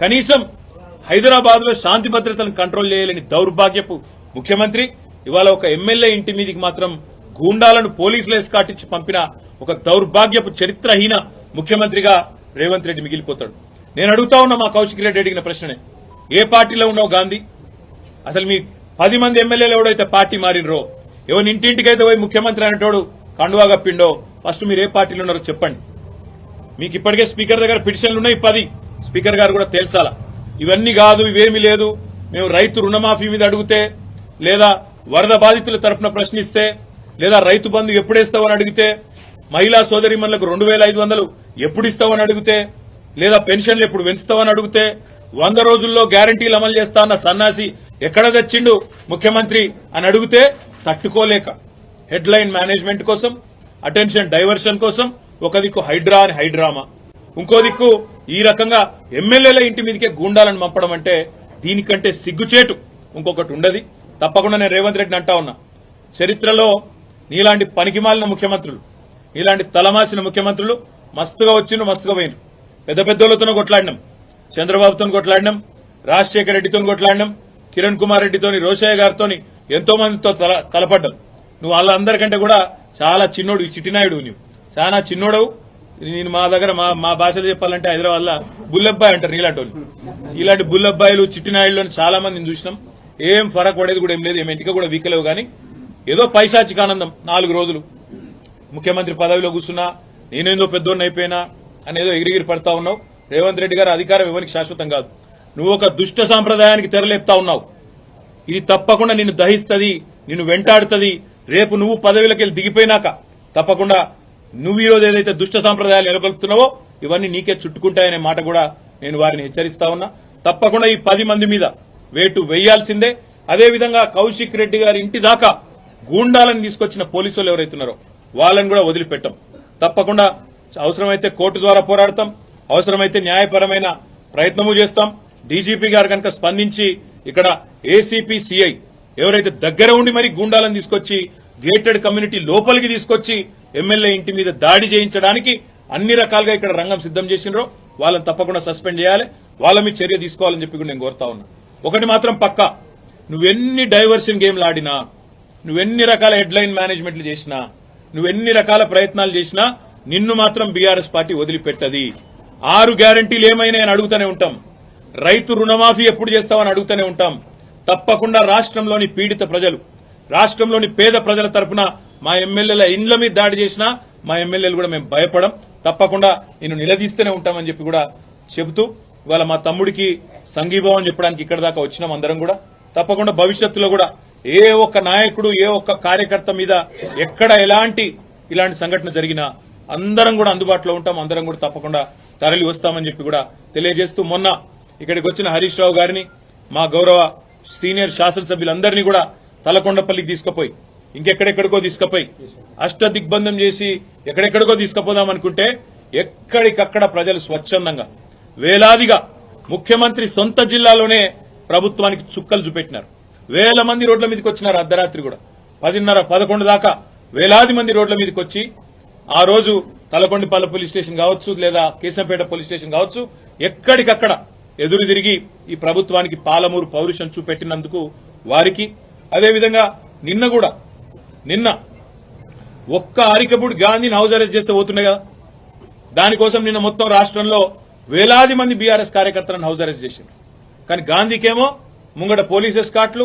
కనీసం హైదరాబాద్ లో శాంతి భద్రతలను కంట్రోల్ చేయలేని దౌర్భాగ్యపు ముఖ్యమంత్రి ఇవాళ ఒక ఎమ్మెల్యే ఇంటి మీదికి మాత్రం గూండాలను పోలీసులు ఎస్కాటించి పంపిన ఒక దౌర్భాగ్యపు చరిత్రహీన ముఖ్యమంత్రిగా రేవంత్ రెడ్డి మిగిలిపోతాడు. నేను అడుగుతా ఉన్నా మా కౌశిక్ రెడ్డి అడిగిన ప్రశ్ననే, ఏ పార్టీలో ఉన్నావు గాంధీ? అసలు మీ 10 మంది ఎమ్మెల్యేలు ఎవడైతే పార్టీ మారినరో, ఎవరి ఇంటింటికైతే పోయి ముఖ్యమంత్రి అనేటోడు కండువా కప్పిండో, ఫస్ట్ మీరు ఏ పార్టీలో ఉన్నారో చెప్పండి. మీకు ఇప్పటికే స్పీకర్ దగ్గర పిటిషన్లు ఉన్నాయి 10. స్పీకర్ గారు కూడా తేల్చాలా. ఇవన్నీ కాదు, ఇవేమీ లేదు, మేము రైతు రుణమాఫీ మీద అడిగితే, లేదా వరద బాధితుల తరఫున ప్రశ్నిస్తే, లేదా రైతు బంధు ఎప్పుడేస్తావని అడిగితే, మహిళా సోదరిమణులకు 2500 ఎప్పుడు ఇస్తావని అడిగితే, లేదా పెన్షన్లు ఎప్పుడు పెంచుతావని అడిగితే, 100 రోజుల్లో గ్యారంటీలు అమలు చేస్తా అన్న సన్నాసి ఎక్కడ తెచ్చిండు ముఖ్యమంత్రి అని అడిగితే తట్టుకోలేక హెడ్లైన్ మేనేజ్మెంట్ కోసం, అటెన్షన్ డైవర్షన్ కోసం ఒక దిక్కు హైడ్రా అని హైడ్రామా, ఇంకో దిక్కు ఈ రకంగా ఎమ్మెల్యేల ఇంటి మీదకే గూండాలను పంపడం అంటే దీనికంటే సిగ్గుచేటు ఇంకొకటి ఉండదు. తప్పకుండా నేను రేవంత్ రెడ్డిని అంటా ఉన్నా, చరిత్రలో నీలాంటి పనికిమాలిన ముఖ్యమంత్రులు, నీలాంటి తలమాసిన ముఖ్యమంత్రులు మస్తుగా వచ్చిండ్రు, మస్తుగా పోయినరు. పెద్ద పెద్దోళ్లతోనూ కొట్లాడినాం, చంద్రబాబుతో కొట్లాడినాం, రాజశేఖర రెడ్డితో కొట్లాడినాం, కిరణ్ కుమార్ రెడ్డితోని, రోషయ్య గారితో ఎంతో మందితో తలపడ్డాం. నువ్వు వాళ్ళందరికంటే కూడా చాలా చిన్నోడు, చిట్టినాయుడు, నువ్వు చాలా చిన్నోడవు. నేను మా దగ్గర మా భాషలో చెప్పాలంటే హైదరాబాద్ లో బుల్లబ్బాయి అంటారు. నీలాంటి వాళ్ళు, ఇలాంటి బుల్లబ్బాయిలు చిట్టినాయుడులను చాలా మందిని చూసినాం. ఏం ఫరక్ పడేది కూడా ఏం లేదు, ఏం ఇంటికి కూడా వీకలేవు. కానీ ఏదో పైశాచిక ఆనందం, 4 రోజులు ముఖ్యమంత్రి పదవిలో కూర్చున్నా, నేనేందో పెద్దోడిని అయిపోయినా అనేదో ఎగిరిగిరి పడతా ఉన్నావు. రేవంత్ రెడ్డి గారు అధికారం ఎవరికి శాశ్వతం కాదు. నువ్వు ఒక దుష్ట సాంప్రదాయానికి తెరలేపుతా ఉన్నావు. ఇది తప్పకుండా నిన్ను దహిస్తుంది, నిన్ను వెంటాడుతుంది. రేపు నువ్వు పదవిలోకి దిగిపోయినాక తప్పకుండా నువ్వు ఈరోజు ఏదైతే దుష్ట సాంప్రదాయాలు నెలకొల్పుతున్నావో ఇవన్నీ నీకే చుట్టుకుంటాయనే మాట కూడా నేను వారిని హెచ్చరిస్తా ఉన్నా. తప్పకుండా ఈ 10 మంది మీద వేటు వేయాల్సిందే. అదేవిధంగా కౌశిక్ రెడ్డి గారి ఇంటి దాకా గూండాలను తీసుకొచ్చిన పోలీసులు ఎవరైతున్నారో వాళ్ళని కూడా వదిలిపెట్టాం. తప్పకుండా అవసరమైతే కోర్టు ద్వారా పోరాడతాం, అవసరమైతే న్యాయపరమైన ప్రయత్నము చేస్తాం. డీజీపీ గారు కనుక స్పందించి ఇక్కడ ఏసీపీ సిఐ ఎవరైతే దగ్గర ఉండి మరి గూండాలను తీసుకొచ్చి గేటెడ్ కమ్యూనిటీ లోపలికి తీసుకొచ్చి ఎమ్మెల్యే ఇంటి మీద దాడి చేయించడానికి అన్ని రకాలుగా ఇక్కడ రంగం సిద్దం చేసినరో వాళ్ళని తప్పకుండా సస్పెండ్ చేయాలి, వాళ్ళ మీద చర్య తీసుకోవాలని చెప్పి కూడా నేను కోరుతా ఉన్నా. ఒకటి మాత్రం పక్కా, నువ్వెన్ని డైవర్షన్ గేమ్లు ఆడినా, నువ్వెన్ని రకాల హెడ్లైన్ మేనేజ్మెంట్లు చేసినా, నువ్వెన్ని రకాల ప్రయత్నాలు చేసినా నిన్ను మాత్రం బీఆర్ఎస్ పార్టీ వదిలిపెట్టది. 6 గ్యారంటీలు ఏమైనా అని అడుగుతూనే ఉంటాం. రైతు రుణమాఫీ ఎప్పుడు చేస్తామని అడుగుతూనే ఉంటాం. తప్పకుండా రాష్ట్రంలోని పీడిత ప్రజలు, రాష్ట్రంలోని పేద ప్రజల తరఫున మా ఎమ్మెల్యేల ఇండ్ల మీద దాడి చేసినా మా ఎమ్మెల్యేలు కూడా మేము భయపడం, తప్పకుండా నిన్ను నిలదీస్తూనే ఉంటామని చెప్పి కూడా చెబుతూ ఇవాళ మా తమ్ముడికి సంఘీభావం చెప్పడానికి ఇక్కడ దాకా వచ్చినాం. అందరం కూడా తప్పకుండా భవిష్యత్తులో కూడా ఏ ఒక్క నాయకుడు, ఏ ఒక్క కార్యకర్త మీద ఎక్కడ ఇలాంటి సంఘటన జరిగినా అందరం కూడా అందుబాటులో ఉంటాం, అందరం కూడా తప్పకుండా తరలి వస్తామని చెప్పి కూడా తెలియజేస్తూ, మొన్న ఇక్కడికి వచ్చిన హరీష్ రావు గారిని, మా గౌరవ సీనియర్ శాసనసభ్యులందరినీ కూడా తలకొండపల్లికి తీసుకుపోయి, ఇంకెక్కడెక్కడికో తీసుకుపోయి అష్టదిగ్బంధం చేసి ఎక్కడెక్కడికో తీసుకుపోదాం అనుకుంటే ఎక్కడికక్కడ ప్రజలు స్వచ్ఛందంగా వేలాదిగా ముఖ్యమంత్రి సొంత జిల్లాలోనే ప్రభుత్వానికి చుక్కలు చూపెట్టినారు. వేల మంది రోడ్ల మీదకి వచ్చినారు. అర్ధరాత్రి కూడా 10:30, 11 దాకా వేలాది మంది రోడ్ల మీదకి వచ్చి ఆ రోజు తలకొండపల్లి పోలీస్ స్టేషన్ కావచ్చు, లేదా కేశంపేట పోలీస్ స్టేషన్ కావచ్చు, ఎక్కడికక్కడ ఎదురు తిరిగి ఈ ప్రభుత్వానికి పాలమూరు పౌరుషం చూపెట్టినందుకు వారికి, అదేవిధంగా నిన్న ఒక్క అరికపూడి గాంధీని హౌస్ అరెస్ట్ చేస్తే పోతున్నాయి కదా, దానికోసం నిన్న మొత్తం రాష్ట్రంలో వేలాది మంది బీఆర్ఎస్ కార్యకర్తలను హౌస్ అరెస్ట్ చేశారు. కానీ గాంధీకేమో ముంగట పోలీస్ ఎస్కాట్లు,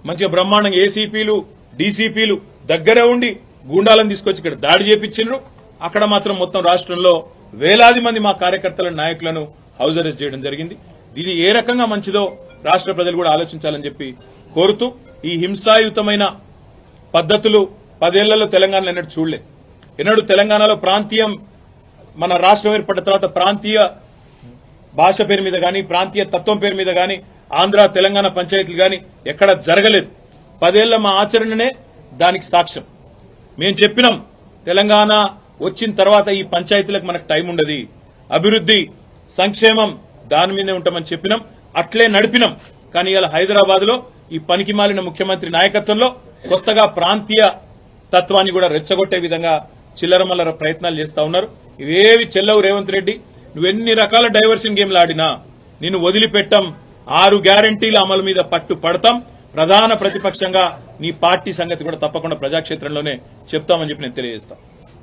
మంచిగా బ్రహ్మాండంగా ఏసీపీలు, డీసీపీలు దగ్గరే ఉండి గూండాలను తీసుకొచ్చి ఇక్కడ దాడి చేపించారు. అక్కడ మాత్రం మొత్తం రాష్ట్రంలో వేలాది మంది మా కార్యకర్తల నాయకులను హౌస్ అరెస్ట్ చేయడం జరిగింది. ఇది ఏ రకంగా మంచిదో రాష్ట్ర ప్రజలు కూడా ఆలోచించాలని చెప్పి కోరుతూ, ఈ హింసాయుతమైన పద్ధతులు 10 ఏళ్లలో తెలంగాణలో ఎన్నడూ చూడలే. ఎన్నడూ తెలంగాణలో ప్రాంతీయం, మన రాష్ట్రం ఏర్పడిన తర్వాత ప్రాంతీయ భాష పేరు మీద గాని, ప్రాంతీయ తత్వం పేరు మీద గాని, ఆంధ్ర తెలంగాణ పంచాయతీలు గాని ఎక్కడ జరగలేదు. 10 ఏళ్ల మా ఆచరణనే దానికి సాక్ష్యం. మేము చెప్పినాం, తెలంగాణ వచ్చిన తర్వాత ఈ పంచాయతీలకు మనకు టైం ఉండదు, అభివృద్ధి సంక్షేమం దాని మీదే ఉంటామని చెప్పినాం, అట్లే నడిపినాం. కానీ ఇలా హైదరాబాద్ లో ఈ పనికి మాలిన ముఖ్యమంత్రి నాయకత్వంలో కొత్తగా ప్రాంతీయ తత్వాన్ని కూడా రెచ్చగొట్టే విధంగా చిల్లరమల్లర ప్రయత్నాలు చేస్తా ఉన్నారు. ఇవేవి చెల్లవు రేవంత్ రెడ్డి. నువ్వెన్ని రకాల డైవర్షన్ గేమ్లు ఆడినా, నిన్ను వదిలిపెట్టం 6 గ్యారంటీల అమలు మీద పట్టు పడతాం ప్రధాన ప్రతిపక్షంగా నీ పార్టీ సంగతి కూడా తప్పకుండా ప్రజాక్షేత్రంలోనే చెప్తామని చెప్పి నేను తెలియజేస్తాను